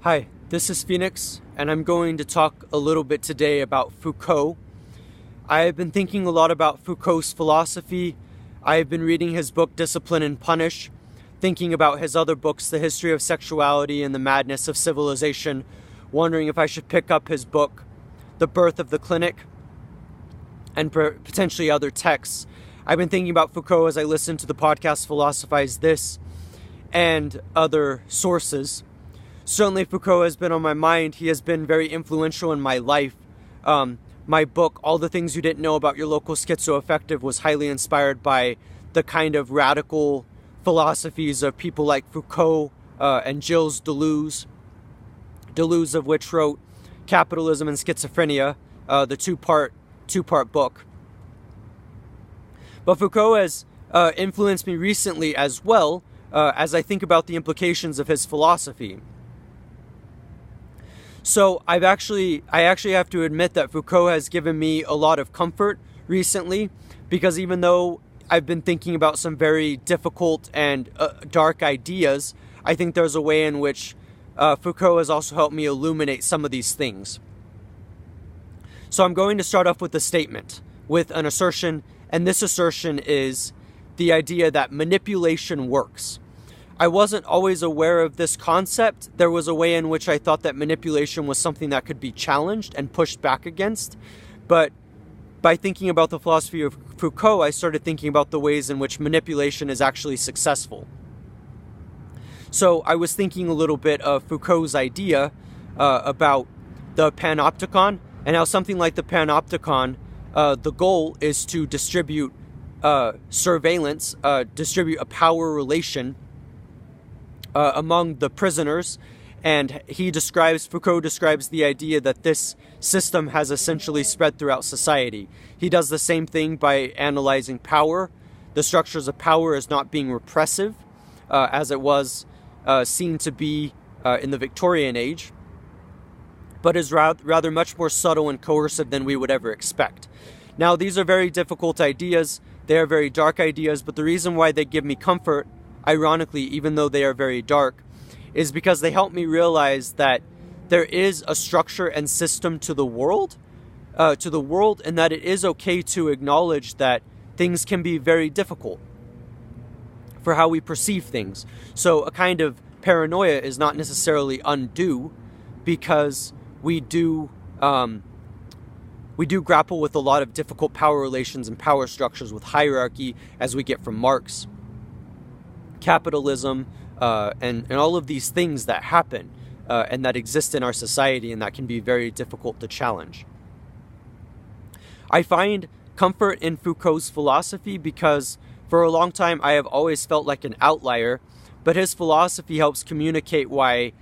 Hi, this is Phoenix, and I'm going to talk a little bit today about Foucault. I have been thinking a lot about Foucault's philosophy. I have been reading his book, Discipline and Punish, thinking about his other books, The History of Sexuality and the Madness of Civilization, wondering if I should pick up his book, The Birth of the Clinic, and potentially other texts. I've been thinking about Foucault as I listen to the podcast Philosophize This and other sources. Certainly Foucault has been on my mind. He has been very influential in my life. My book, All the Things You Didn't Know About Your Local Schizoaffective, was highly inspired by the kind of radical philosophies of people like Foucault and Gilles Deleuze. Deleuze of which wrote Capitalism and Schizophrenia, the two-part book. But Foucault has influenced me recently as well, as I think about the implications of his philosophy. So I actually have to admit that Foucault has given me a lot of comfort recently, because even though I've been thinking about some very difficult and dark ideas, I think there's a way in which Foucault has also helped me illuminate some of these things. So I'm going to start off with a statement, with an assertion, and this assertion is the idea that manipulation works. I wasn't always aware of this concept. There was a way in which I thought that manipulation was something that could be challenged and pushed back against. But by thinking about the philosophy of Foucault, I started thinking about the ways in which manipulation is actually successful. So I was thinking a little bit of Foucault's idea about the panopticon, and how something like the panopticon, the goal is to distribute surveillance, distribute a power relation among the prisoners, and Foucault describes the idea that this system has essentially spread throughout society. He does the same thing by analyzing power, the structures of power as not being repressive, as it was seen to be in the Victorian age, but is rather much more subtle and coercive than we would ever expect. Now, these are very difficult ideas, they are very dark ideas, but the reason why they give me comfort, ironically, even though they are very dark, is because they help me realize that there is a structure and system to the world, and that it is okay to acknowledge that things can be very difficult for how we perceive things. So a kind of paranoia is not necessarily undue, because we do grapple with a lot of difficult power relations and power structures with hierarchy, as we get from Marx, capitalism, and all of these things that happen and that exist in our society, and that can be very difficult to challenge. I find comfort in Foucault's philosophy because for a long time I have always felt like an outlier, but his philosophy helps communicate why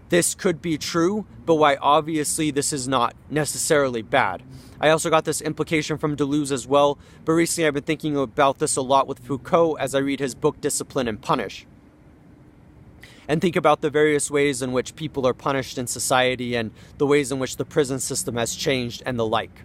this could be true, but why obviously this is not necessarily bad. I also got this implication from Deleuze as well, but recently I've been thinking about this a lot with Foucault as I read his book Discipline and Punish, and think about the various ways in which people are punished in society and the ways in which the prison system has changed and the like.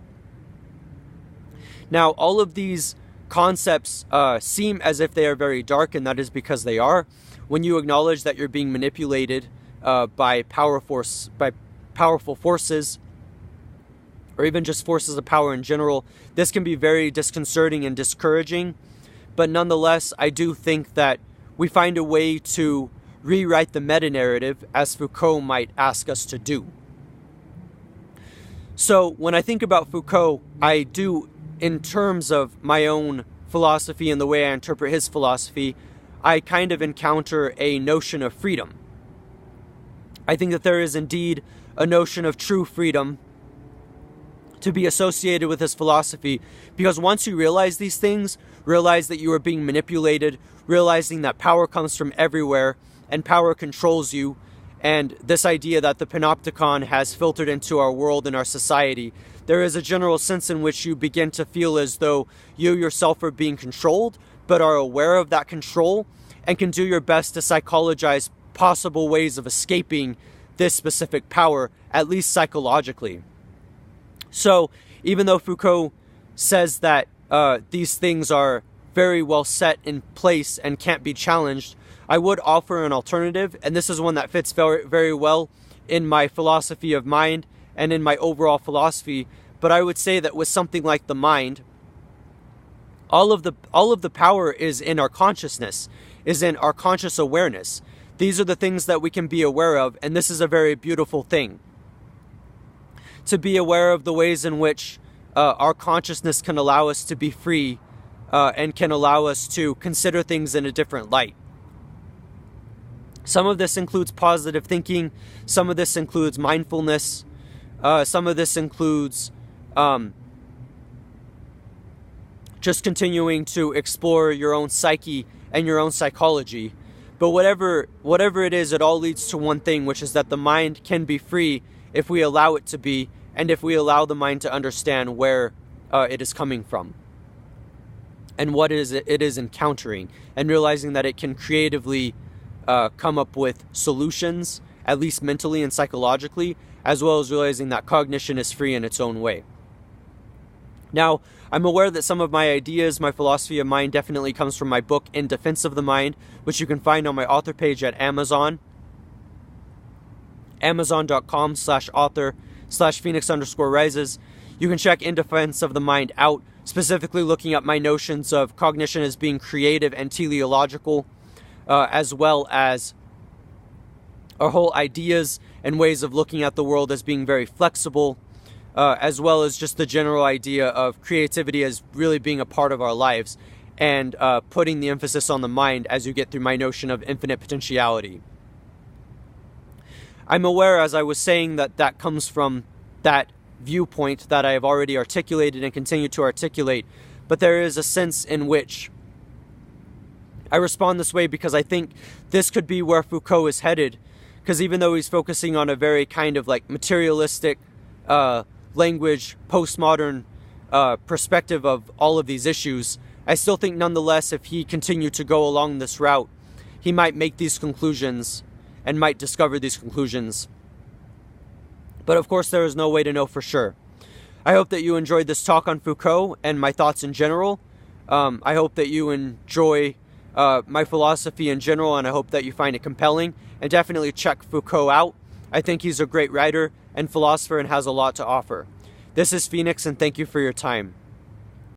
Now, all of these concepts seem as if they are very dark, and that is because they are. When you acknowledge that you're being manipulated by powerful forces, or even just forces of power in general, this can be very disconcerting and discouraging. But nonetheless, I do think that we find a way to rewrite the meta-narrative, as Foucault might ask us to do. So when I think about Foucault, I do, in terms of my own philosophy and the way I interpret his philosophy, I kind of encounter a notion of freedom. I think that there is indeed a notion of true freedom to be associated with his philosophy, because once you realize these things, realize that you are being manipulated, realizing that power comes from everywhere and power controls you, and this idea that the panopticon has filtered into our world and our society, there is a general sense in which you begin to feel as though you yourself are being controlled, but are aware of that control and can do your best to psychologize possible ways of escaping this specific power, at least psychologically. So even though Foucault says that these things are very well set in place and can't be challenged, I would offer an alternative, and this is one that fits very, very well in my philosophy of mind and in my overall philosophy. But I would say that with something like the mind, all of the power is in our consciousness, is in our conscious awareness. These are the things that we can be aware of, and this is a very beautiful thing. To be aware of the ways in which our consciousness can allow us to be free and can allow us to consider things in a different light. Some of this includes positive thinking. Some of this includes mindfulness. Some of this includes just continuing to explore your own psyche and your own psychology. But whatever it is, it all leads to one thing, which is that the mind can be free if we allow it to be, and if we allow the mind to understand where it is coming from and what it is encountering, and realizing that it can creatively come up with solutions, at least mentally and psychologically, as well as realizing that cognition is free in its own way. Now, I'm aware that some of my ideas, my philosophy of mind, definitely comes from my book, In Defense of the Mind, which you can find on my author page at Amazon, amazon.com/author/Phoenix_rises. You can check In Defense of the Mind out, specifically looking at my notions of cognition as being creative and teleological, as well as our whole ideas and ways of looking at the world as being very flexible, as well as just the general idea of creativity as really being a part of our lives, and putting the emphasis on the mind as you get through my notion of infinite potentiality. I'm aware, as I was saying, that comes from that viewpoint that I have already articulated and continue to articulate, but there is a sense in which I respond this way because I think this could be where Foucault is headed, because even though he's focusing on a very kind of like materialistic language, postmodern perspective of all of these issues, I still think nonetheless if he continued to go along this route, he might make these conclusions and might discover these conclusions. But of course there is no way to know for sure. I hope that you enjoyed this talk on Foucault and my thoughts in general. I hope that you enjoy my philosophy in general, and I hope that you find it compelling. And definitely check Foucault out. I think he's a great writer and philosopher and has a lot to offer. This is Phoenix, and thank you for your time.